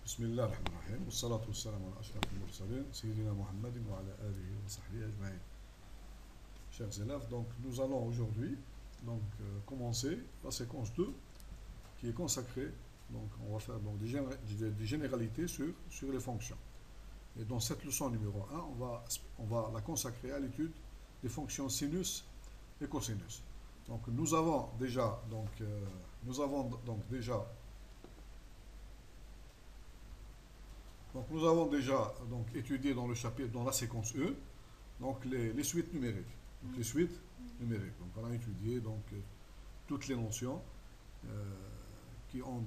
بسم الله الرحمن الرحيم والصلاة والسلام على أشرف المرسلين سيدنا محمد وعلى آله وصحبه أجمعين. Chers élèves, donc nous allons aujourd'hui commencer la séquence 2 qui est consacrée. Donc on va faire donc, des généralités sur les fonctions. Et dans cette leçon numéro 1, on va la consacrer à l'étude des fonctions sinus et cosinus. Donc nous avons déjà étudié dans le chapitre, dans la séquence 1, donc les suites numériques. Donc les suites numériques. Donc on a étudié toutes les notions qui ont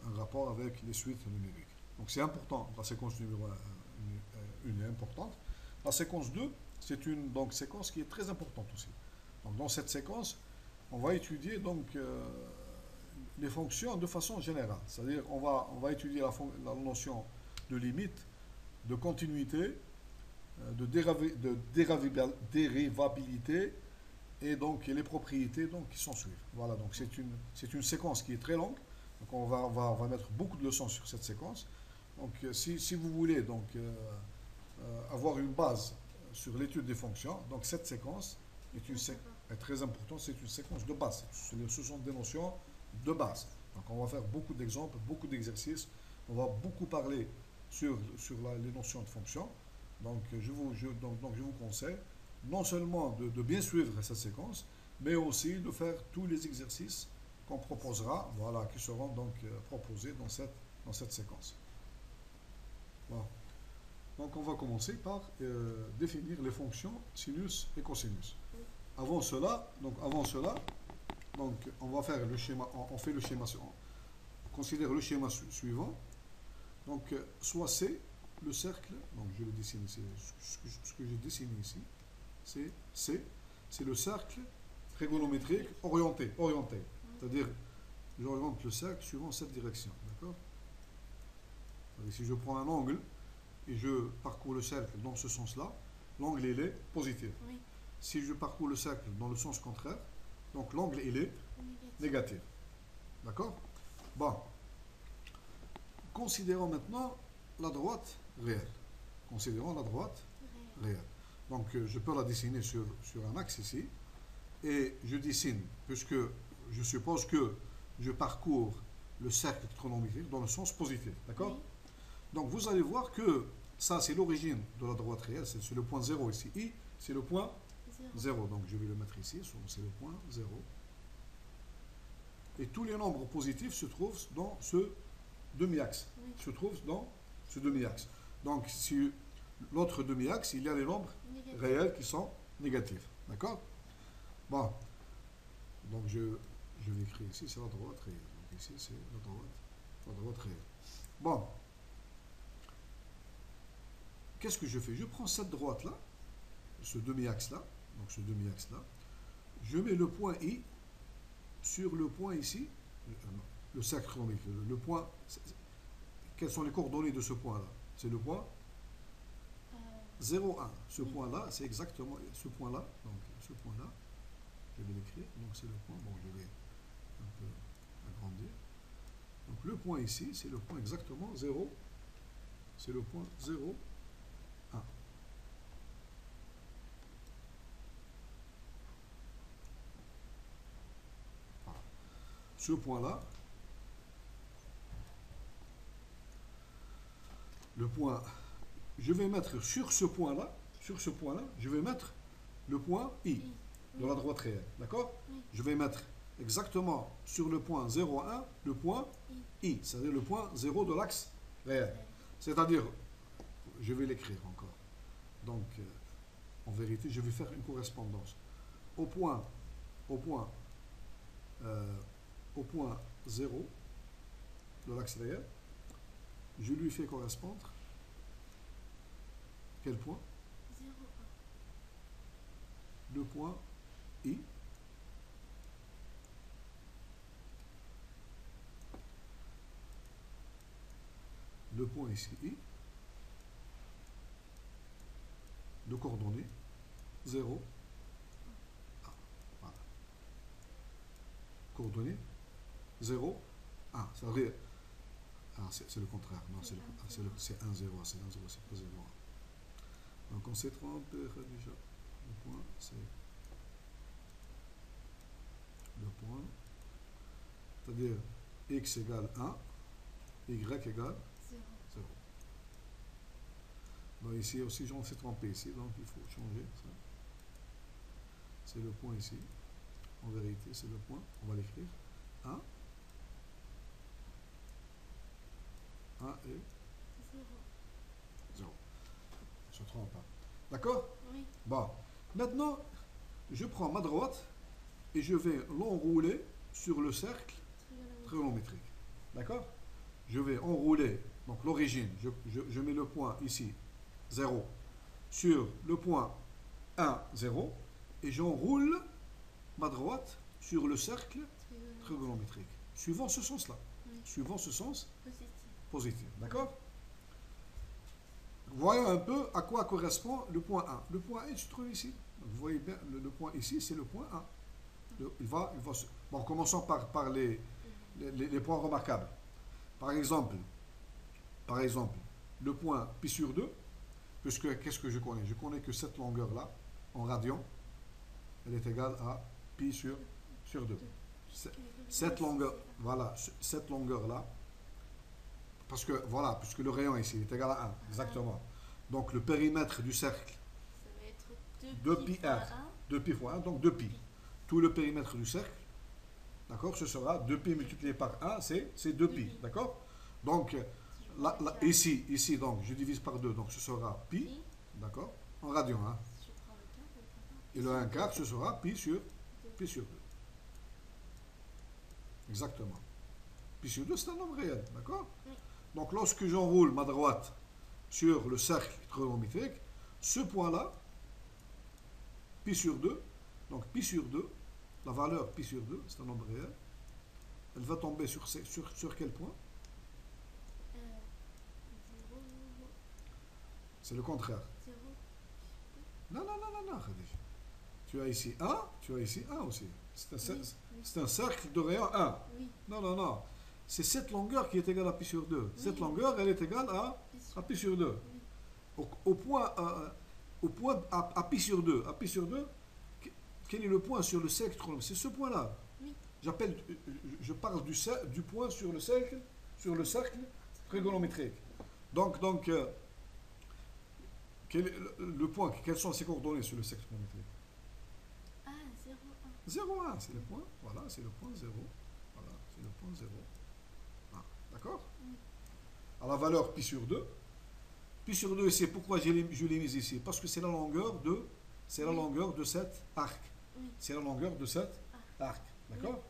un rapport avec les suites numériques. Donc c'est important, la séquence numéro 1 est importante. La séquence 2, c'est une séquence qui est très importante aussi. Donc dans cette séquence, on va étudier les fonctions de façon générale. C'est-à-dire on va étudier la notion de limite, de continuité, de dérivabilité et donc les propriétés qui s'en suivent. Voilà, donc c'est une séquence qui est très longue. Donc on va mettre beaucoup de leçons sur cette séquence. Donc si vous voulez avoir une base sur l'étude des fonctions, donc cette séquence est très importante, c'est une séquence de base. Ce sont des notions de base. Donc on va faire beaucoup d'exemples, beaucoup d'exercices. On va beaucoup parler sur les notions de fonctions. Donc je vous conseille non seulement de bien suivre cette séquence, mais aussi de faire tous les exercices qu'on proposera, voilà, qui seront proposés dans cette séquence. Bon. Donc on va commencer par définir les fonctions sinus et cosinus. Avant cela, on va faire le schéma, on fait le schéma, on considère le schéma suivant. Donc soit C, le cercle, donc je le dessine ici, ce que j'ai dessiné ici, c'est C, c'est le cercle trigonométrique orienté. C'est-à-dire, j'oriente le cercle suivant cette direction, d'accord? Si je prends un angle et je parcours le cercle dans ce sens-là, l'angle il est positif. Oui. Si je parcours le cercle dans le sens contraire, donc l'angle il est négatif. D'accord? Bon. Considérons maintenant la droite réelle. Considérons la droite réelle. Donc je peux la dessiner sur un axe ici. Et je dessine, puisque je suppose que je parcours le cercle trigonométrique dans le sens positif. D'accord? Oui. Donc vous allez voir que ça c'est l'origine de la droite réelle, c'est le point 0 ici. I, c'est le point 0. Donc je vais le mettre ici, c'est le point 0. Et tous les nombres positifs se trouvent dans ce demi-axe. Oui. Donc, si l'autre demi-axe, il y a les nombres réels qui sont négatifs. D'accord? Bon. Donc, je vais écrire ici, c'est la droite réelle. Donc, ici, c'est la droite réelle. Bon. Qu'est-ce que je fais? Je prends cette droite-là, ce demi-axe-là, je mets le point I sur le point ici, le cercle trigonométrique, le point. Quelles sont les coordonnées de ce point-là? C'est le point 0, 1. Ce point-là, c'est exactement ce point-là. Donc, ce point-là, je vais l'écrire. Donc, c'est le point. Bon, je vais un peu agrandir. Donc, le point ici, c'est le point exactement 0. C'est le point 0, 1. Voilà. Ce point-là, le point, je vais mettre sur ce point-là, je vais mettre le point I de la droite réelle. D'accord? Je vais mettre exactement sur le point 0,1 le point I, c'est-à-dire le point 0 de l'axe réel. C'est-à-dire, je vais l'écrire encore. Donc, en vérité, je vais faire une correspondance. Au point 0 de l'axe réel, je lui fais correspondre quel point? 0,1. Le point I. Le point ici I. De coordonnées 0, 1. Voilà. Coordonnées 0, 1. Ça veut dire, alors c'est le contraire. Non, c'est 1, 0. C'est 1, 0, c'est pas 0. Donc on s'est trompé, Khadija. Le point, c'est le point. C'est-à-dire x égale 1, y égale 0. Donc ici aussi, on s'est trompé ici, donc il faut changer ça. C'est le point ici. En vérité, c'est le point. On va l'écrire. 1. 1 et 0. On ne se trompe pas. D'accord? Oui. Bon. Maintenant, je prends ma droite et je vais l'enrouler sur le cercle trigonométrique. D'accord? Je vais enrouler, donc l'origine, je mets le point ici, 0, sur le point 1, 0, et j'enroule ma droite sur le cercle trigonométrique, suivant ce sens-là, suivant ce sens positif. D'accord? Voyons un peu à quoi correspond le point 1. Le point 1 se trouve ici. Vous voyez bien, le point ici, c'est le point 1. Bon, commençons par les points remarquables. Par exemple, le point pi sur 2, puisque qu'est-ce que je connais? Je connais que cette longueur-là, en radian, elle est égale à pi sur 2. Cette longueur, voilà, cette longueur-là, parce que, voilà, puisque le rayon ici est égal à 1, exactement. Donc le périmètre du cercle, Ça va être 2 pi r, 2 pi fois 1, donc 2 pi. Tout le périmètre du cercle, d'accord, ce sera 2 pi multiplié par 1, c'est 2 pi, d'accord? Donc, là, ici, donc, je divise par 2, donc ce sera pi, d'accord, en radian, hein. Et le 1 quart, ce sera pi sur 2. Exactement. Pi sur 2, c'est un nombre réel, d'accord? Donc, lorsque j'enroule ma droite sur le cercle trigonométrique, ce point-là, pi sur 2, donc pi sur 2, la valeur pi sur 2, c'est un nombre réel, elle va tomber sur quel point? C'est le contraire. Non, Khadija. Tu as ici 1, tu as ici 1 aussi. C'est un cercle de rayon 1. Oui. Non. C'est cette longueur qui est égale à pi sur 2. Oui. Cette longueur, elle est égale à pi sur 2. Oui. Au point à pi sur 2, quel est le point sur le cercle trigonométrique? C'est ce point-là. Oui. Je parle du point sur le cercle trigonométrique. Donc quel est le point, quelles sont ses coordonnées sur le cercle trigonométrique? 0, 1, c'est le point, voilà, c'est le point 0. Voilà, c'est le point 0. 1. D'accord? Oui. À la valeur pi sur 2. Pi sur 2, c'est pourquoi je l'ai mis ici? Parce que c'est la longueur de cet arc. Oui. C'est la longueur de cet arc. D'accord? Oui.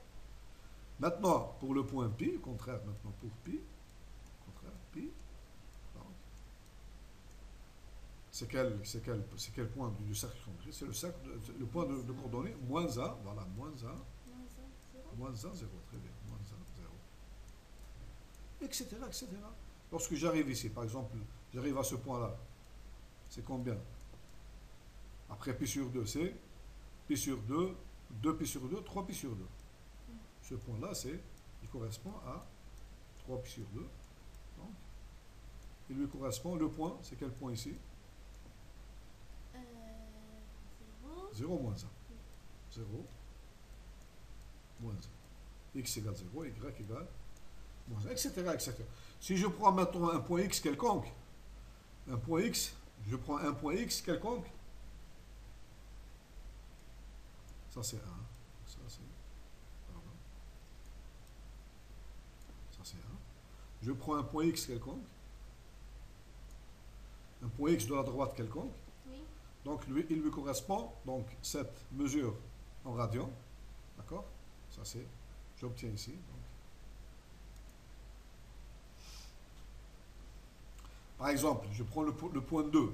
Maintenant, pour le point pi, contraire maintenant pour pi. Contraire pi. C'est quel point du cercle trigonométrique? C'est le point de coordonnée moins 1, voilà, moins 1, 0, très bien, moins 1, 0, etc. Lorsque j'arrive ici, par exemple, j'arrive à ce point-là, c'est combien? Après pi sur 2, c'est pi sur 2, 2 pi sur 2, 3 pi sur 2. Ce point-là, il correspond à 3 pi sur 2. Donc, il lui correspond, le point, c'est quel point ici? 0 moins 1. 0 moins 1. X égale 0, Y égale moins 1, etc. Si je prends maintenant un point X quelconque, je prends un point X quelconque, ça c'est 1, ça c'est 1. Je prends un point X quelconque, un point X de la droite quelconque. Donc, il lui correspond, donc, cette mesure en radian. D'accord? Ça, c'est. J'obtiens ici. Donc. Par exemple, je prends le point 2.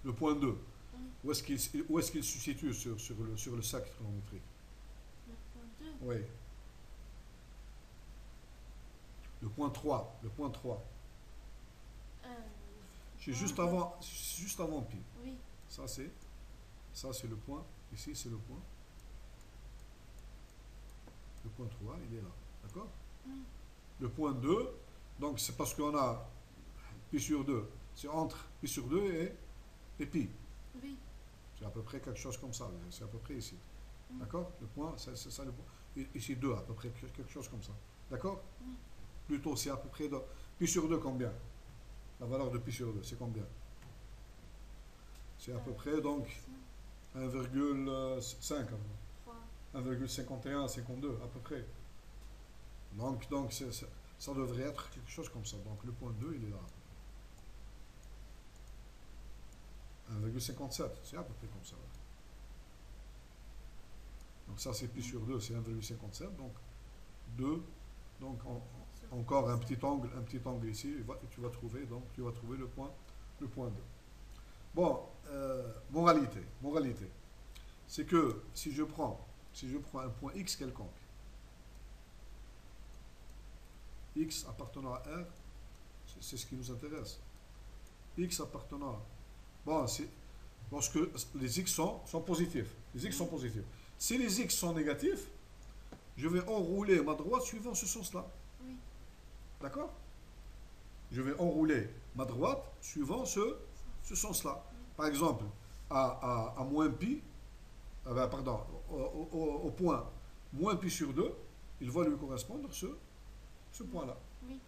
Le point 2. Où est-ce qu'il se situe sur le cercle trigonométrique? Le point 2? Oui. Le point 3. Le point 3. C'est juste avant pi. Oui. Ça c'est le point, ici c'est le point. Le point 3, il est là, d'accord? Le point 2, Donc c'est parce qu'on a pi sur 2. C'est entre pi sur 2 et pi. Oui. C'est à peu près quelque chose comme ça. C'est à peu près ici. Mm. D'accord? Le point, c'est ça le point. Ici 2 à peu près, quelque chose comme ça. D'accord? Oui. Plutôt c'est à peu près de pi sur 2 combien? La valeur de pi sur 2, c'est combien? C'est à peu près donc 1,5, 3. 1,51, 52 à peu près. Donc ça devrait être quelque chose comme ça. Donc le point 2, il est là. 1,57, c'est à peu près comme ça. Donc ça c'est pi sur 2, c'est 1,57. Donc 2, donc encore un petit angle ici, et tu vas trouver le point 2. Bon, moralité, c'est que si je prends un point x quelconque, x appartenant à R, c'est ce qui nous intéresse. X appartenant à... Bon, c'est lorsque les x sont positifs. Les x sont positifs. Si les x sont négatifs, je vais enrouler ma droite suivant ce sens-là. Oui. D'accord? Je vais enrouler ma droite suivant ce sens-là. Par exemple, à moins pi, pardon, au point moins pi sur 2, il va lui correspondre ce point-là. Oui.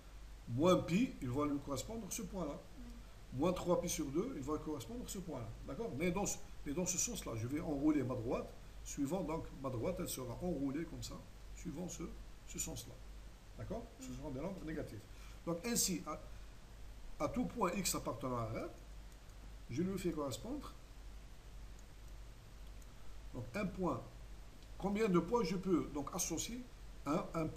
Moins pi, il va lui correspondre ce point-là. Oui. Moins 3 pi sur 2, il va correspondre ce point-là. D'accord? Mais dans ce sens-là, je vais enrouler ma droite, suivant donc ma droite, elle sera enroulée comme ça, suivant ce sens-là. D'accord? Ce seront des nombres négatifs. Donc ainsi, à tout point x appartenant à R, je lui fais correspondre donc un point. Combien de points je peux donc associer à un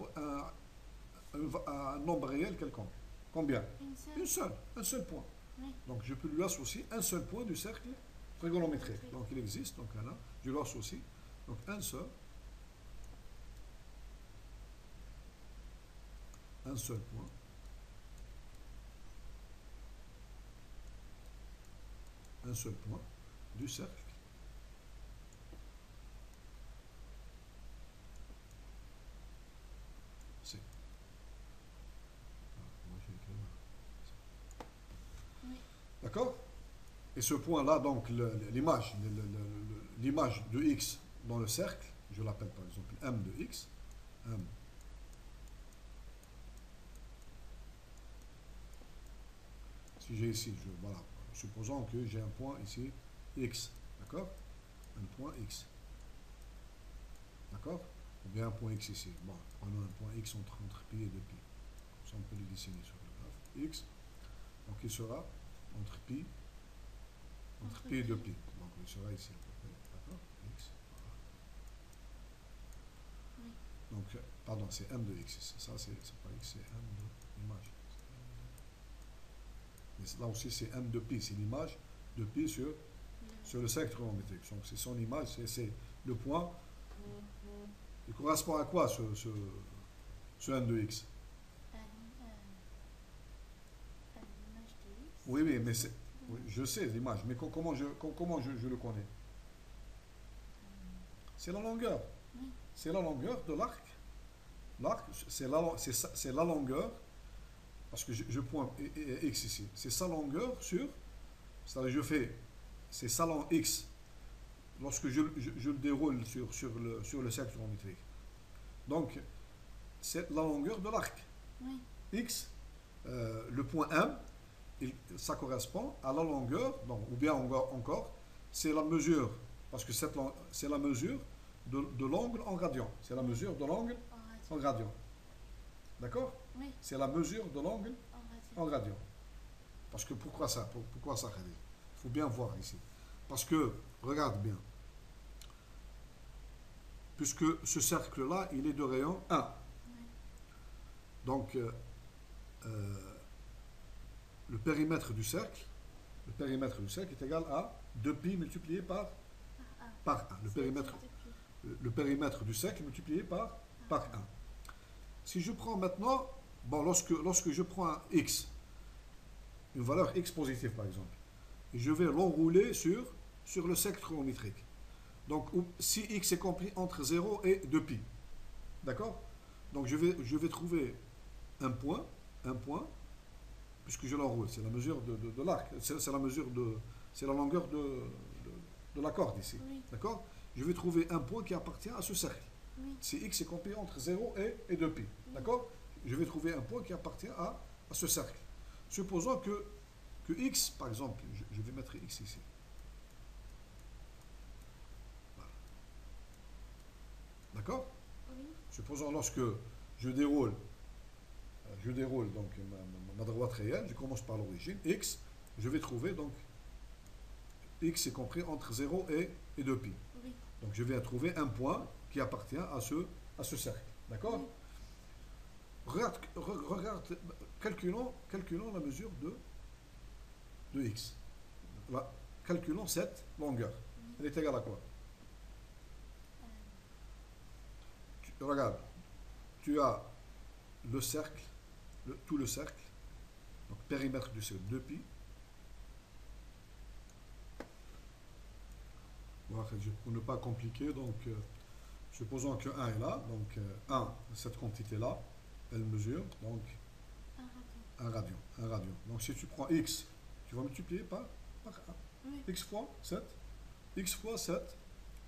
nombre réel quelconque? Combien? Un seul point. Oui. Donc je peux lui associer un seul point du cercle trigonométrique. Donc il existe, donc là, je lui associe donc un seul point. Un seul point du cercle C. Moi, j'ai écrit là. Oui. D'accord? Et ce point-là, donc l'image de x dans le cercle, je l'appelle par exemple m de x. M. Si j'ai ici, voilà, supposons que j'ai un point ici, x, d'accord? Un point x. D'accord? Ou bien un point x ici. Bon, prenons un point x entre pi et 2pi. Comme ça, on peut le dessiner sur le graphe. X, donc il sera entre pi et 2pi. Donc il sera ici à peu près. D'accord? X. Voilà. Oui. Donc, pardon, c'est m de x. Ça, c'est pas x, c'est m de l'image. Là aussi, c'est m de pi, c'est l'image de pi sur le cercle trigonométrique. Donc, c'est son image, c'est le point. Il correspond à quoi ce m de x? À l'image de x. Oui, mais oui, je sais l'image, mais comment je le connais? C'est la longueur. Oui. C'est la longueur de l'arc. L'arc, c'est la longueur, parce que je pointe x ici. C'est sa longueur c'est-à-dire c'est sa longueur x lorsque je le déroule sur le cercle trigonométrique. Donc, c'est la longueur de l'arc. Oui. X, le point M, ça correspond à la longueur, donc, ou bien encore, c'est la mesure, parce que c'est la mesure de l'angle en radian. C'est la mesure de l'angle en radian. D'accord? Oui. C'est la mesure de l'angle En en radian. Parce que pourquoi ça, Khalid? Il faut bien voir ici. Parce que, regarde bien, puisque ce cercle-là, il est de rayon 1. Oui. Donc, le périmètre du cercle est égal à 2pi multiplié par 1. Le périmètre du cercle multiplié par 1. Si je prends maintenant, bon, lorsque je prends un x, une valeur x positive par exemple, et je vais l'enrouler sur le cercle trigonométrique. Donc, si x est compris entre 0 et 2pi, d'accord? Donc, je vais trouver un point un point, puisque je l'enroule, c'est la mesure de l'arc, c'est la mesure c'est la longueur de la corde ici. Oui. D'accord? Je vais trouver un point qui appartient à ce cercle. Oui. Si x est compris entre 0 et 2π. D'accord? Je vais trouver un point qui appartient à ce cercle. Supposons que x, par exemple, je vais mettre x ici. Voilà. D'accord? Oui. Supposons lorsque je déroule donc ma droite réelle, je commence par l'origine, x, je vais trouver donc x est compris entre 0 et 2π. Oui. Donc je vais trouver un point qui appartient à ce cercle. D'accord? Oui. Regarde, calculons la mesure de x. Là, calculons cette longueur. Oui. Elle est égale à quoi? Regarde, tu as le cercle, tout le cercle, donc périmètre du cercle 2π. Bon, pour ne pas compliquer, donc supposons que 1 est là, donc 1, cette quantité-là, elle mesure donc Un radian. 1 radian. Donc si tu prends x, tu vas multiplier par 1. Oui. X fois 7, x fois 7,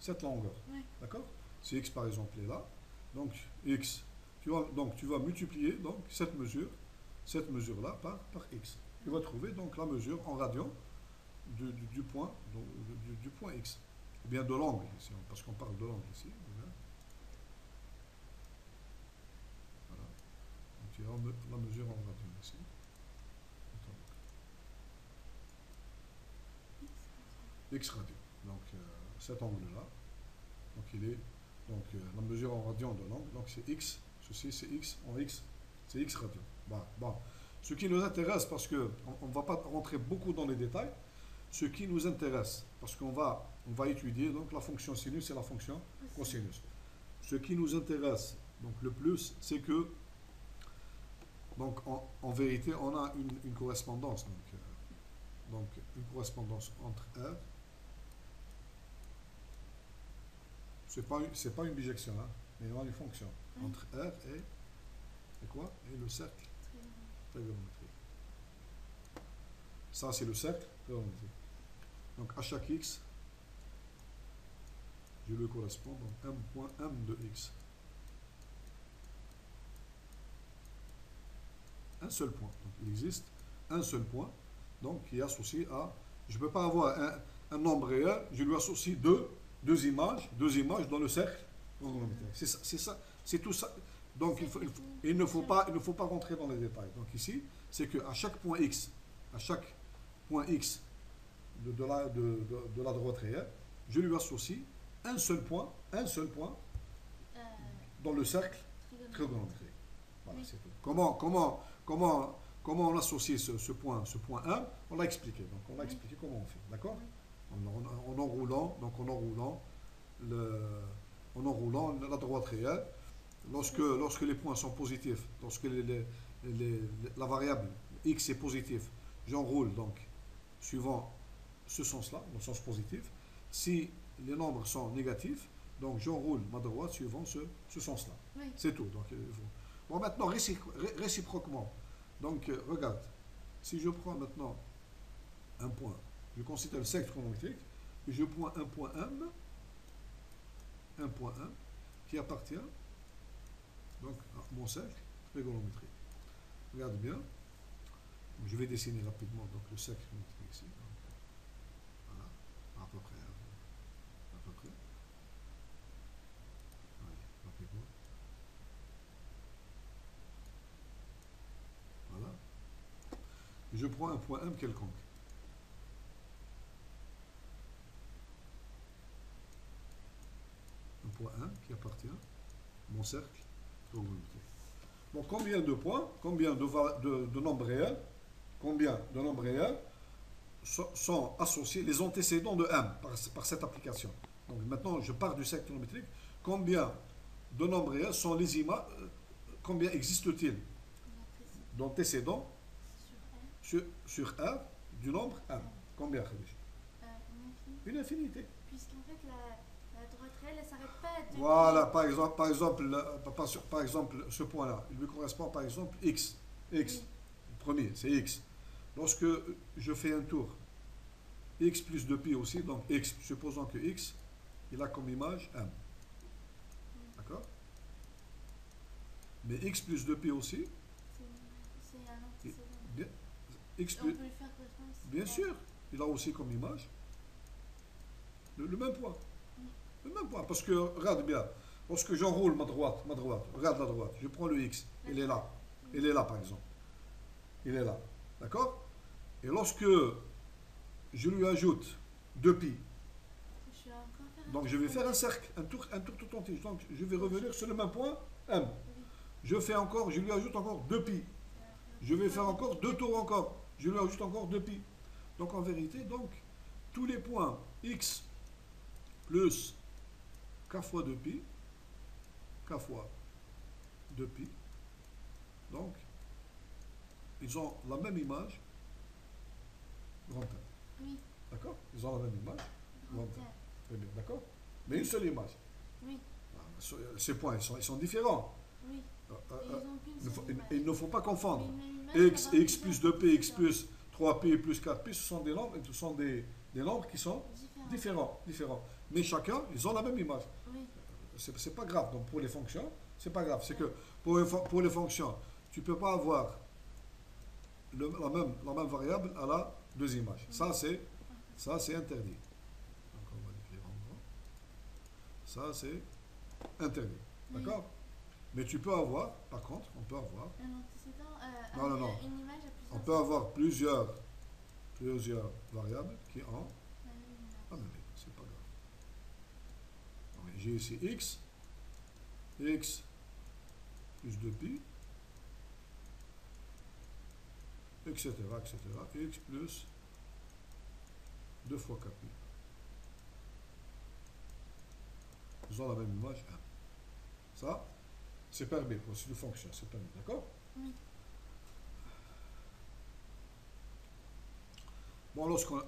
cette longueur. Oui. D'accord? Si x par exemple est là, donc x, tu vas multiplier donc cette mesure-là par x. Tu vas trouver donc la mesure en radian du point x. Ou bien de l'angle ici, parce qu'on parle de l'angle ici. Voilà. Donc tu as la mesure en radian ici. X radian. Donc cet angle-là, donc il est donc la mesure en radian de l'angle, donc c'est x, ceci c'est x en x, c'est x radian. Bon. Ce qui nous intéresse, parce qu'on ne va pas rentrer beaucoup dans les détails, ce qui nous intéresse, parce qu'on va étudier donc la fonction sinus et la fonction cosinus. Ce qui nous intéresse donc le plus, c'est que donc en vérité on a une correspondance, donc une correspondance entre R. C'est pas une bijection, hein, mais il y a une fonction entre R et quoi? Et le cercle trigonométrique. Ça, c'est le cercle trigonométrique. Donc, à chaque x, je lui correspond donc m point m de x. Un seul point. Donc, il existe un seul point donc, qui est associé à... Je ne peux pas avoir un nombre réel, je lui associe deux images dans le cercle trigonométrique. C'est ça, c'est tout ça. Donc il ne faut pas rentrer dans les détails. Donc ici, c'est qu'à chaque point x, de la droite réelle, je lui associe un seul point dans le cercle trigonométrique. Voilà, Oui. c'est tout. Comment on associe ce point 1, on l'a expliqué. Donc on l'a expliqué comment on fait. D'accord? En enroulant la droite réelle, lorsque les points sont positifs, lorsque la variable x est positive, j'enroule donc suivant ce sens-là, le sens positif. Si les nombres sont négatifs, donc j'enroule ma droite suivant ce sens-là. Oui. C'est tout. Donc, bon, maintenant, réciproquement. Donc, regarde, si je prends maintenant un point, je considère le cercle trigonométrique, et je prends un point M qui appartient donc à mon cercle trigonométrique. Regarde bien. Je vais dessiner rapidement donc, le cercle trigonométrique ici. Donc, voilà, à peu près. Allez, rapidement. Voilà. Je prends un point M quelconque. Un point 1 qui appartient à mon cercle trigonométrique. Bon, combien de points, combien de nombres réels sont associés, les antécédents de M par cette application. Donc maintenant, je pars du cercle trigonométrique. Combien de nombres réels sont les images, combien existe-t-il d'antécédents sur R du nombre M? Combien, Khadija? Une infinité. Puisqu'en fait, la droite réelle, elle s'arrête pas à 2 Voilà, par exemple, ce point-là, il lui correspond par exemple x. X. Oui. Le premier, c'est X. Lorsque je fais un tour, X plus 2pi aussi, donc X, supposons que X, il a comme image M. D'accord? Mais X plus 2pi aussi, C'est un antécédent. bien, X On plus, peut lui faire correspondre aussi. bien sûr, il a aussi comme image le même point. Oui. Le même point. Parce que, regarde bien, lorsque j'enroule ma droite, regarde la droite, je prends le X, il est là. Il est là, par exemple. Il est là. D'accord? Et lorsque je lui ajoute 2pi, Je vais encore faire un donc je vais faire un cercle, un tour tout entier. Donc je vais revenir sur le même point, M. Oui. Je lui ajoute encore 2pi. Je vais faire encore 2 tours encore. Je lui ajoute encore 2pi. Donc en vérité, donc, tous les points X plus K fois 2pi, K fois 2pi, donc, ils ont la même image, grand M. Oui. D'accord? Ils ont la même image, grand Grand M. M. Très bien, d'accord? Mais une seule image. Oui. Ces points, ils sont différents. Oui. Euh, Et euh, ils ont qu'une il ne seule faut, image. il ne faut pas confondre. Mais une image, X, on va X plus 2P, X plus 3P plus 4P, ce sont des nombres, des nombres qui sont différents. Mais chacun, ils ont la même image. Oui. C'est pas grave. Donc pour les fonctions, c'est pas grave. C'est que pour les fonctions, tu peux pas avoir la même variable à la deux images. Ça c'est interdit. Donc on va l'écrire en gros. Ça c'est interdit. Oui. D'accord? Mais tu peux avoir, par contre, on peut avoir, Un antécédent, Non. une image à on plusieurs peut avoir plusieurs variables qui ont la même image. la même image. C'est pas grave. Donc, j'ai ici x plus 2pi, etc., x plus 2 fois kpi. Ils ont la même image 1. Ça, c'est permis, c'est une fonction, c'est permis, d'accord? Oui. Bon, lorsqu'on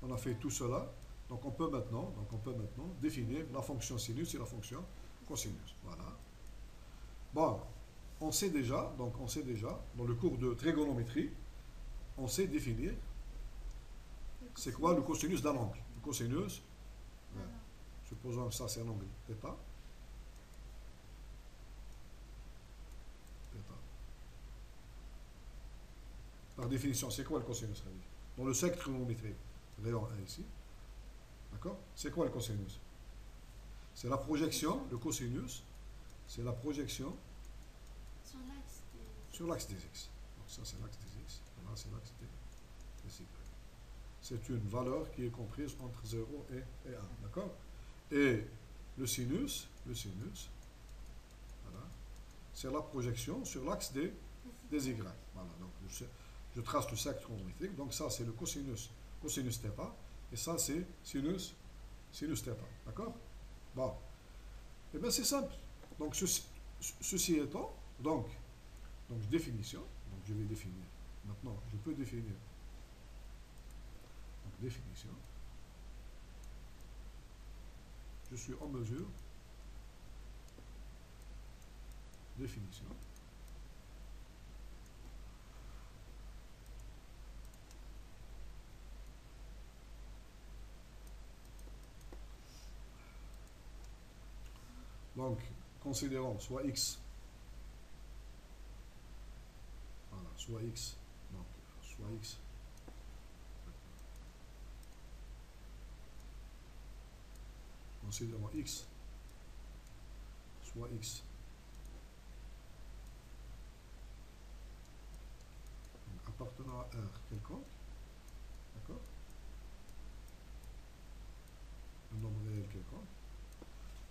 on a fait tout cela, donc on peut maintenant définir la fonction sinus et la fonction cosinus. Voilà. Bon, on sait déjà, dans le cours de trigonométrie, on sait définir c'est quoi le cosinus d'un angle. Le cosinus, Ah, supposons que ça c'est un angle θ. θ. Par définition, c'est quoi le cosinus? Dans le cercle trigonométrique, rayon 1 ici, d'accord? C'est quoi le cosinus? C'est la projection, le cosinus, c'est la projection sur l'axe des x. Donc ça c'est l'axe des x, et là c'est l'axe des y. C'est une valeur qui est comprise entre 0 et 1, d'accord? Et le sinus, voilà, c'est la projection sur l'axe des y. Voilà, donc je trace le cercle trigonométrique, donc ça c'est le cosinus θ, et ça c'est sinus θ, d'accord? Bon, et bien c'est simple. Donc ceci étant, donc définition, donc je vais définir, maintenant je peux définir, donc définition, je suis en mesure, définition, donc considérons soit x, voilà, soit x, considérons x, soit x, donc appartenant à R quelconque, d'accord, un nombre réel quelconque,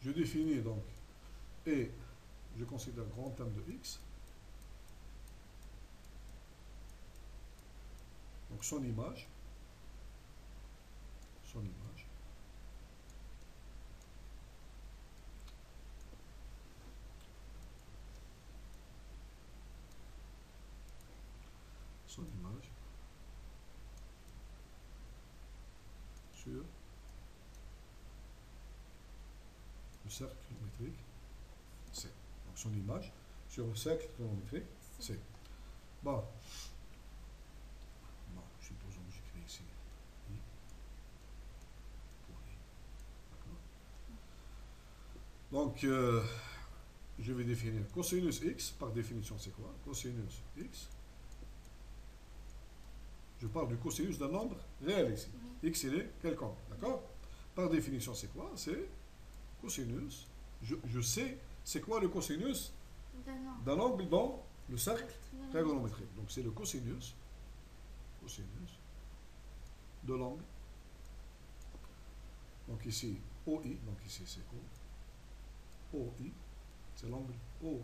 je définis donc, et je considère grand M de x, donc son image, son image sur le cercle trigonométrique C. Donc son image sur le cercle trigonométrique C. Bon. Bon, supposons que j'écris ici I pour I. D'accord. Donc, je vais définir cosinus x. Par définition, c'est quoi? Cosinus x. Je parle du cosinus d'un nombre réel ici. Oui. X, il est quelconque. D'accord? Par définition, c'est quoi? C'est cosinus. Je sais c'est quoi le cosinus d'un angle dans le cercle trigonométrique. Donc, c'est le cosinus de l'angle. Donc, ici, OI. Donc, ici, c'est quoi? OI. C'est l'angle OI.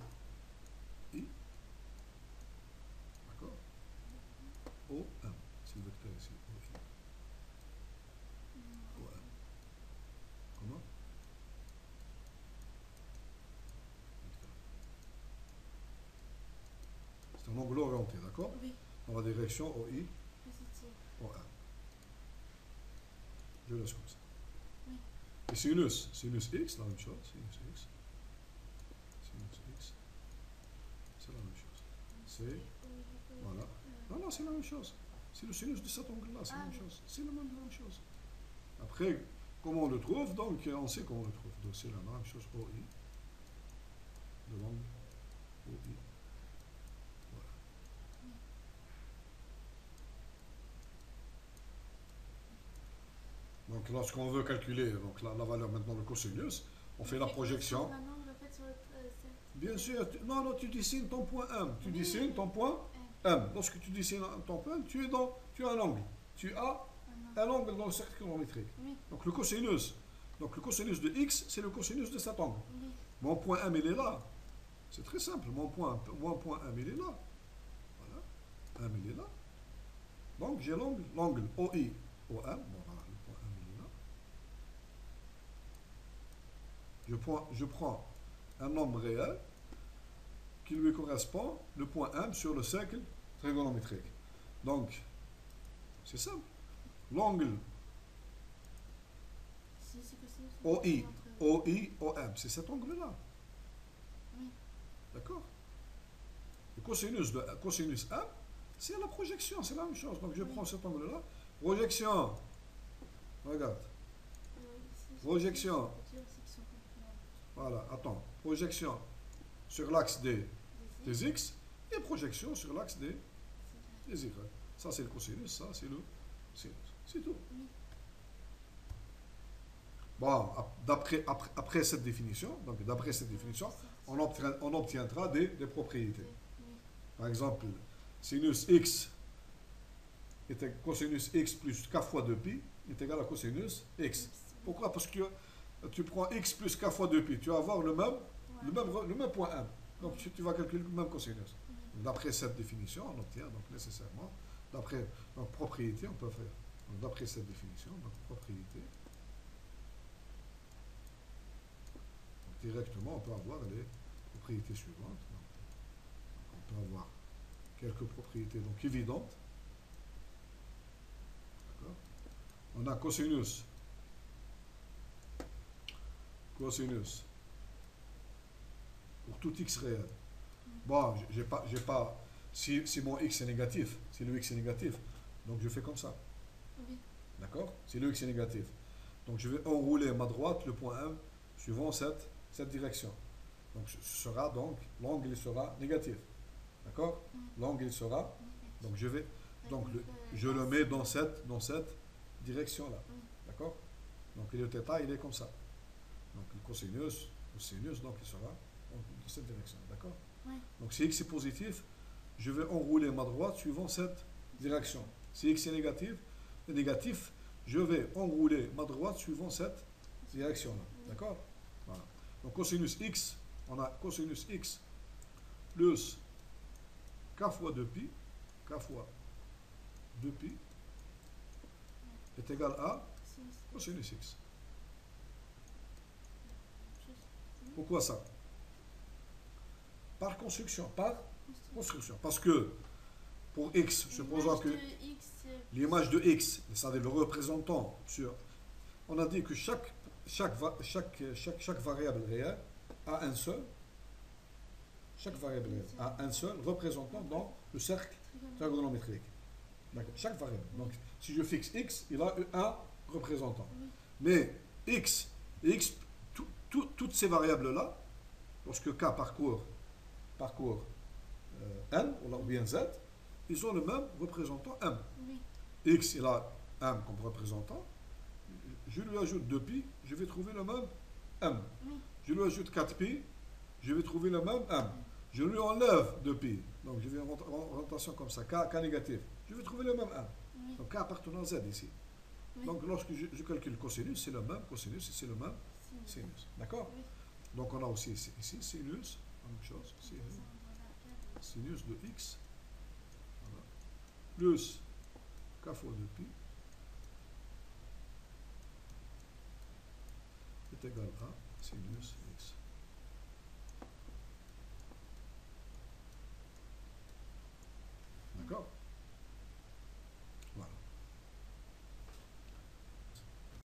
D'accord? OM. C'est le vecteur ici. OI. OM. Comment? C'est un angle orienté, d'accord? Oui. Dans la direction OI, Positif. OM. Je laisse comme ça. Oui. Et sinus x, la même chose. Sinus x, c'est la même chose. C'est, voilà. Non, c'est la même chose. C'est le sinus de cet angle-là, c'est la même chose. C'est la même chose. Après, comment on le trouve? Donc, on sait comment on le trouve. Donc, c'est la même chose OI, de l'angle OI. Voilà. Donc, lorsqu'on veut calculer donc, la valeur maintenant de cosinus, on fait la projection. Bien sûr, non, tu dessines ton point M. Tu dessines ton point M. Lorsque tu dessines ton point M, tu as un angle. Tu as un angle dans le cercle trigonométrique. Oui. Donc le cosinus de x, c'est le cosinus de cet angle. Oui. Mon point M, il est là. C'est très simple. Mon point M, il est là. Voilà. M, il est là. Donc j'ai l'angle OI, OM. Bon, voilà, le point M, il est là. Je prends un nombre réel qui lui correspond, le point M, sur le cercle trigonométrique. Donc, c'est simple. L'angle OI, OM, c'est cet angle-là. Oui. D'accord? Le cosinus M, c'est la projection, c'est la même chose. Donc, je prends cet angle-là. Projection. Regarde. Projection. Voilà, attends. Projection sur l'axe des x et projection sur l'axe des y. Ça, c'est le cosinus, ça, c'est le sinus. C'est tout. Oui. Bon, après cette définition, on obtiendra des propriétés. Oui. Par exemple, sinus x cosinus x plus k fois 2pi est égal à cosinus x. Pourquoi? Parce que tu prends x plus k fois 2pi, tu vas avoir le même point M. Donc tu vas calculer le même cosinus. D'après cette définition, on obtient donc nécessairement, d'après notre propriété, on peut faire. Donc d'après cette définition, notre propriété, donc, directement, on peut avoir les propriétés suivantes. Donc, on peut avoir quelques propriétés donc évidentes. D'accord? On a cosinus pour tout x réel. Bon, si mon x est négatif, si le x est négatif, donc je fais comme ça. Oui. D'accord? Si le x est négatif. Donc je vais enrouler ma droite, le point M, suivant cette direction. Donc ce sera donc, l'angle il sera négatif. D'accord? L'angle il sera, donc je le mets dans cette direction-là. D'accord? Donc le θ, il est comme ça. Donc le cosinus, donc il sera dans cette direction. D'accord? Oui. Donc si x est positif, je vais enrouler ma droite suivant cette direction. Si x est négatif, je vais enrouler ma droite suivant cette direction-là. D'accord? Voilà. Donc cosinus x, on a cosinus x plus k fois 2pi, est égal à cosinus x. Pourquoi ça? Par construction. Parce que pour x, supposons que l'image de x, c'est-à-dire le représentant on a dit que chaque variable réelle a un seul Chaque variable a un seul représentant dans le cercle trigonométrique. D'accord. Chaque variable. Donc, si je fixe x, il a un représentant. Oui. Mais x, toutes ces variables-là, lorsque k parcourt n, ou bien z, ils ont le même représentant m. Oui. X, il a m comme représentant. Je lui ajoute 2pi, je vais trouver le même m. Oui. Je lui ajoute 4pi, je vais trouver le même m. Je lui enlève 2pi, donc je vais en rotation comme ça, k négatif. Je vais trouver le même m. Oui. Donc k appartenant à z ici. Oui. Donc lorsque je calcule cosinus, c'est le même cosinus et c'est le même Sinus. sinus. D'accord? Oui. Donc on a aussi ici sinus, la même chose, sinus de x, voilà, plus k fois 2pi est égal à sinus x. D'accord?